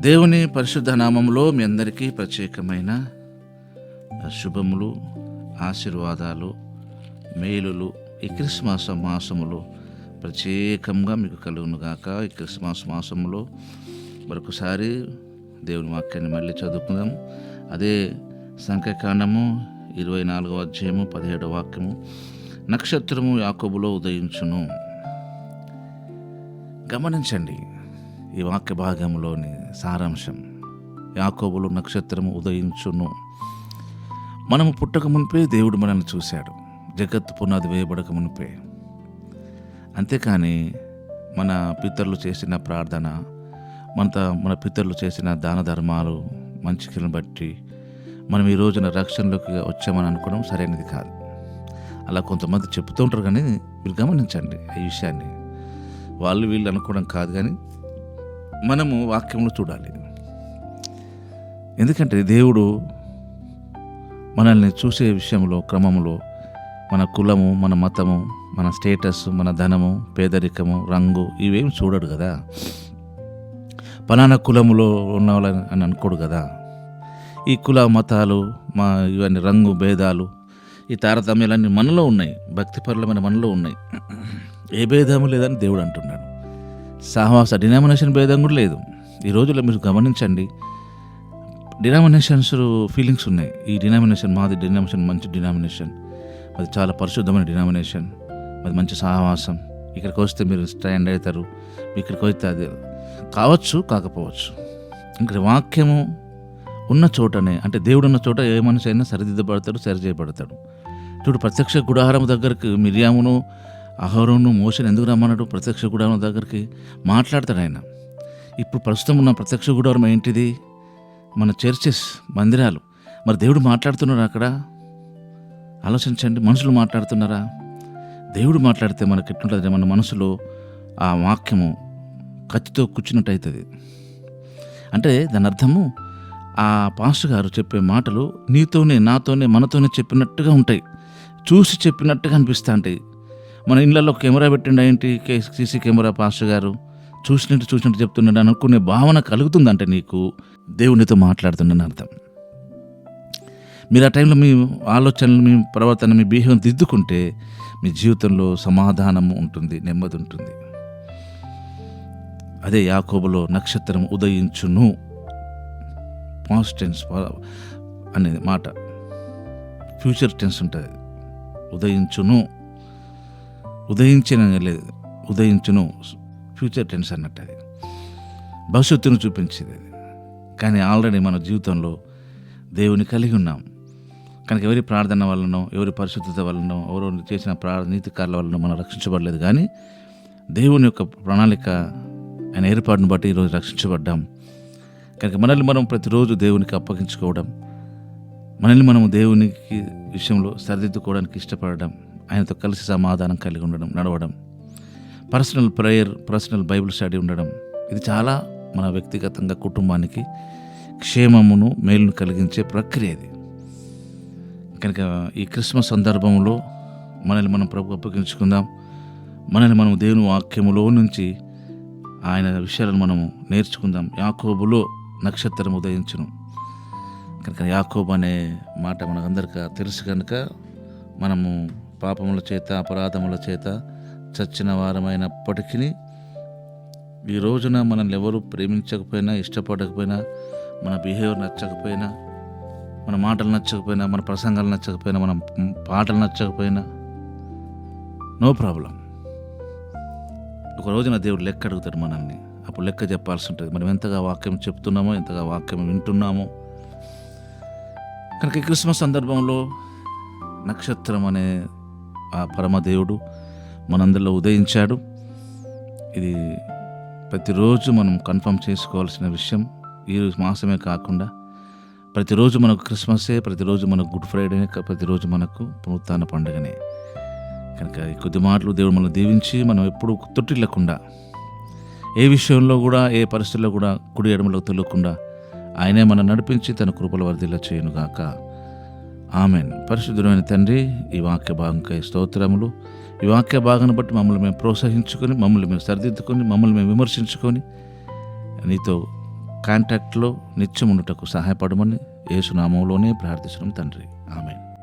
దేవుని పరిశుద్ధ నామములో మీ అందరికీ ప్రత్యేకమైన శుభములు, ఆశీర్వాదాలు, మేలులు ఈ క్రిస్మస్ మాసములో ప్రత్యేకంగా మీకు కలుగునుగాక. ఈ క్రిస్మస్ మాసములో మరొకసారి దేవుని వాక్యాన్ని మళ్ళీ చదువుకుందాం. అదే సంఖ్యాకాండము 24వ అధ్యాయము 17వ వాక్యము. నక్షత్రము యాకోబులో ఉదయించును. గమనించండి ఈ వాక్య భాగంలోని సారాంశం. యాకోబులో నక్షత్రము ఉదయించును. మనము పుట్టక మునిపే దేవుడు మనల్ని చూశాడు, జగత్తు పునాది వేయబడక మునిపే. అంతేకాని మన పితరులు చేసిన ప్రార్థన, మన పితరులు చేసిన దాన ధర్మాలు, మంచికలను బట్టి మనం ఈ రోజున రక్షణలోకి వచ్చామని అనుకోవడం సరైనది కాదు. అలా కొంతమంది చెప్తూ ఉంటారు, కానీ మీరు గమనించండి ఈ విషయాన్ని. వాళ్ళు వీళ్ళు అనుకోవడం కాదు, కానీ మనము వాక్యంలో చూడాలి. ఎందుకంటే దేవుడు మనల్ని చూసే విషయంలో, క్రమంలో మన కులము, మన మతము, మన స్టేటస్, మన ధనము, పేదరికము, రంగు ఇవేం చూడడు కదా. పలానా కులములో ఉన్న వాళ్ళని అని అనుకోడు కదా. ఈ కుల మతాలు, ఇవన్నీ రంగు భేదాలు, ఈ తారతమ్యాలన్నీ మనలో ఉన్నాయి, భక్తిపరులమైన మనలో ఉన్నాయి. ఏ భేదము లేదని దేవుడు అంటున్నాడు. సహవాస డినామినేషన్ భేదం కూడా లేదు. ఈ రోజుల్లో మీరు గమనించండి, డినామినేషన్స్ ఫీలింగ్స్ ఉన్నాయి. ఈ డినామినేషన్ మాది డినామినేషన్ మంచి డినామినేషన్, అది చాలా పరిశుద్ధమైన డినామినేషన్, అది మంచి సహవాసం, ఇక్కడికి వస్తే మీరు స్టాండ్ అవుతారు, ఇక్కడికి వస్తే అది కావచ్చు కాకపోవచ్చు. ఇక్కడ వాక్యము ఉన్న చోటనే, అంటే దేవుడు ఉన్న చోట ఏ మనిషి అయినా సరిదిద్దబడతాడు, సరిచేయబడతాడు. చూడు, ప్రత్యక్ష గుడారం దగ్గరికి మిరియామును, అహరోను, మోషేను ఎందుకు రమ్మన్నాడు? ప్రత్యక్ష గుడారం దగ్గరికి మాట్లాడతాడు ఆయన. ఇప్పుడు ప్రస్తుతం ఉన్న ప్రత్యక్ష గుడారం ఏంటిది? మన చర్చెస్, మందిరాలు. మరి దేవుడు మాట్లాడుతున్నాడు అక్కడ? ఆలోచించండి. మనుషులు మాట్లాడుతున్నారా? దేవుడు మాట్లాడితే మనకి ఎట్లుంటుంది? మన మనసులో ఆ వాక్యము కత్తితో కూర్చున్నట్టు అవుతుంది. అంటే దాని అర్థము, ఆ పాస్టర్ గారు చెప్పే మాటలు నీతోనే, నాతోనే, మనతోనే చెప్పినట్టుగా ఉంటాయి, చూసి చెప్పినట్టుగా అనిపిస్తూ ఉంటాయి. మన ఇళ్ళల్లో కెమెరా పెట్టిండు ఏంటి, సీసీ కెమెరా, పాస్టర్ గారు చూసినట్టు చెప్తున్నాడు అనుకునే భావన కలుగుతుందంటే నీకు దేవునితో మాట్లాడుతుండని అర్థం. మీరు ఆ టైంలో మీ ఆలోచనలు, మీ ప్రవర్తన, మీ బిహేవియర్ దిద్దుకుంటే మీ జీవితంలో సమాధానం ఉంటుంది, నెమ్మది ఉంటుంది. అదే యాకోబులో నక్షత్రం ఉదయించును, పాస్ట్ టెన్స్ అనేది మాట, ఫ్యూచర్ టెన్స్ ఉంటుంది. ఉదయించును, ఉదయించిన లేదు, ఉదయించును ఫ్యూచర్ టెన్స్ అన్నట్టు, అది భవిష్యత్తును చూపించేది అది. కానీ ఆల్రెడీ మన జీవితంలో దేవుని కలిగి ఉన్నాం కనుక ఎవరి ప్రార్థన వలనో, ఎవరి పరిశుద్ధత వలనో, ఎవరు చేసిన నీతి కార్యాల వలన మనం రక్షించబడలేదు. కానీ దేవుని యొక్క ప్రణాళిక, ఆయన ఏర్పాటును బట్టి ఈరోజు రక్షించబడ్డాం. కనుక మనల్ని మనం ప్రతిరోజు దేవునికి అప్పగించుకోవడం, మనల్ని మనం దేవునికి విషయంలో సరిదిద్దుకోవడానికి ఇష్టపడడం, ఆయనతో కలిసి సమాధానం కలిగి ఉండడం, నడవడం, personal prayer, personal Bible study ఉండడం, ఇది చాలా మన వ్యక్తిగతంగా కుటుంబానికి క్షేమమును, మేలును కలిగించే ప్రక్రియ ఇది. కనుక ఈ క్రిస్మస్ సందర్భంలో మనల్ని మనం ప్రభు అప్పగించుకుందాం. మనల్ని మనం దేవుని వాక్యములో నుంచి ఆయన విషయాలను మనము నేర్చుకుందాం. యాకోబులో నక్షత్రం ఉదయించును. కనుక యాకోబు అనే మాట మనకందరికీ తెలుసు. కనుక మనము పాపముల చేత, అపరాధముల చేత చచ్చిన వారమైనప్పటికీ ఈ రోజున మనల్ని ఎవరు ప్రేమించకపోయినా, ఇష్టపడకపోయినా, మన బిహేవియర్ నచ్చకపోయినా, మన మాటలు నచ్చకపోయినా, మన ప్రసంగాలు నచ్చకపోయినా, మన పాటలు నచ్చకపోయినా, నో ప్రాబ్లం. ఒక రోజున దేవుడు లెక్క అడుగుతాడు మనల్ని. అప్పుడు లెక్క చెప్పాల్సి ఉంటుంది. మనం ఎంతగా వాక్యం చెప్తున్నామో, ఎంతగా వాక్యం వింటున్నామో. కనుక ఈ క్రిస్మస్ సందర్భంలో నక్షత్రం అనే ఆ పరమదేవుడు మనందరిలో ఉదయించాడు. ఇది ప్రతిరోజు మనం కన్ఫర్మ్ చేసుకోవాల్సిన విషయం. ఈ మాసమే కాకుండా ప్రతిరోజు మనకు క్రిస్మసే, ప్రతిరోజు మనకు గుడ్ ఫ్రైడేనే, ప్రతిరోజు మనకు పునరుత్థాన పండుగనే. కనుక ఈ కొద్ది మాటలు దేవుడు మనల్ని దీవించి మనం ఎప్పుడు తొట్టిల్లకుండా, ఏ విషయంలో కూడా, ఏ పరిస్థితుల్లో కూడా కుడి ఎడమలకు తెలియకుండా ఆయనే మనం నడిపించి తన కృపల వర్ధిల్ల చేయునుగాక. ఆమెన్. పరిశుద్ధమైన తండ్రి, ఈ వాక్య భాగంకై స్తోత్రములు. ఈ వాక్య భాగాన్ని బట్టి మమ్మల్ని మేము ప్రోత్సహించుకొని, మమ్మల్ని మేము సరిదిద్దుకొని, మమ్మల్ని మేము విమర్శించుకొని నీతో కాంటాక్ట్లో నిత్యం ఉండుటకు సహాయపడమని యేసు నామములోనే ప్రార్థిస్తున్నాం తండ్రి. ఆమేన్.